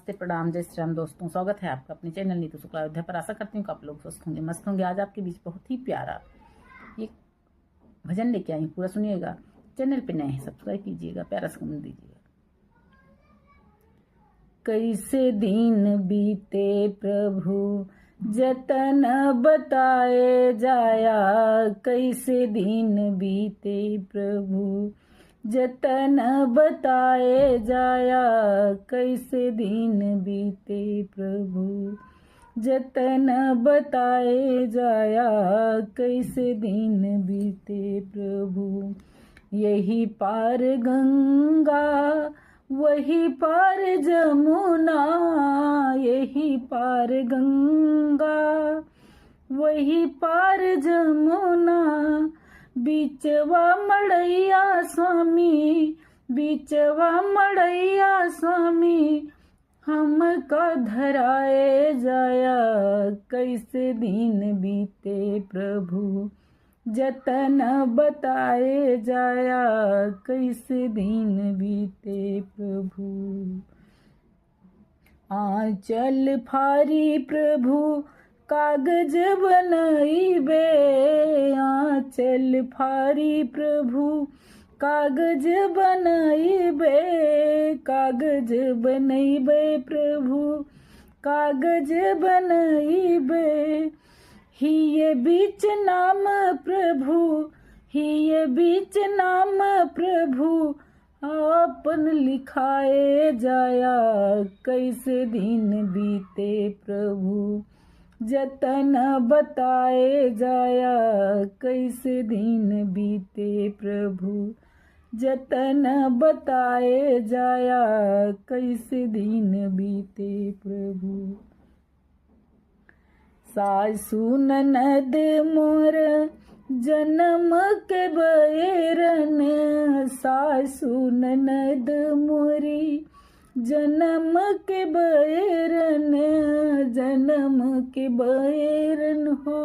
नमस्ते, प्रणाम, जय श्री राम दोस्तों। स्वागत है आपका अपने चैनल नीतू शुक्ला अयोध्या पर। आशा करती हूँ कि आप लोग स्वस्थ होंगे, मस्त होंगे। आज आपके बीच बहुत ही प्यारा ये भजन लेके आई हूँ, पूरा सुनिएगा। चैनल पे नए हैं सब्सक्राइब कीजिएगा, प्यारा सा कमेंट दीजिएगा। कैसे दिन बीते प्रभु जतन बताए जाया, कैसे दिन बीते प्रभु जतन बताए जाया, कैसे दिन बीते प्रभु जतन बताए जाया, कैसे दिन बीते प्रभु। यही पार गंगा वही पार जमुना, यही पार गंगा वही पार जमुना, बीचवा मड़ैया स्वामी, बीचवा मड़ैया स्वामी, हमका धराए जाया, कैसे दिन बीते प्रभु जतन बताए जाया, कैसे दिन बीते प्रभु। आंचल फारी प्रभु कागज बनैबे, आंचल फारी प्रभु कागज बनैबे, कागज बनैबे प्रभु कागज बनैबे। ही ये बीच नाम प्रभु, ही ये बीच नाम प्रभु, अपन लिखाए जाया, कैसे दिन बीते प्रभु जतन बताए जाया, कैसे दिन बीते प्रभु जतन बताए जाया, कैसे दिन बीते प्रभु। सासु ननद मोर जन्म के बैरन, सासु ननद मोरी जन्म के बैरन, जन्म के बैरन हो,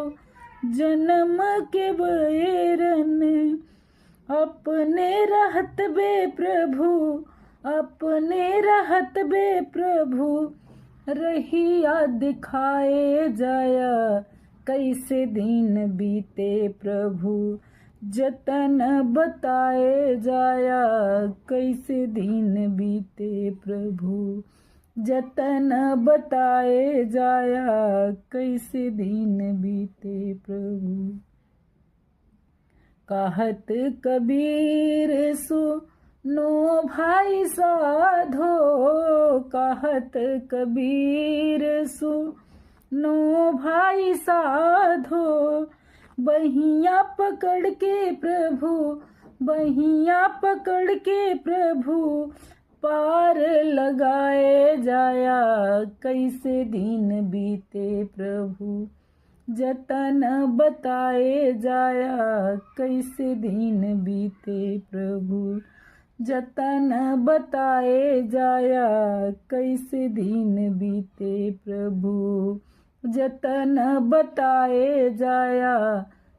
जन्म के बैरन। अपने रहत बे प्रभु, अपने रहत बे प्रभु, रहिया दिखाए जाया, कैसे दिन बीते प्रभु जतन बताए जाया, कैसे दिन बीते प्रभु जतन बताए जाया, कैसे दिन बीते प्रभु। कहत कबीर सुनो भाई साधो, कहत कबीर सुनो भाई साधो, बहिया पकड़ के प्रभु, बहिया पकड़ के प्रभु, पार लगाए जाया, कैसे दिन बीते प्रभु जतन बताए जाया, कैसे दिन बीते प्रभु जतन बताए जाया, कैसे दिन बीते प्रभु जतन बताए जाया,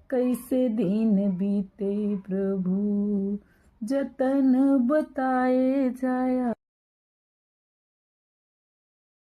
कैसे दिन बीते प्रभु जतन बताए जाया।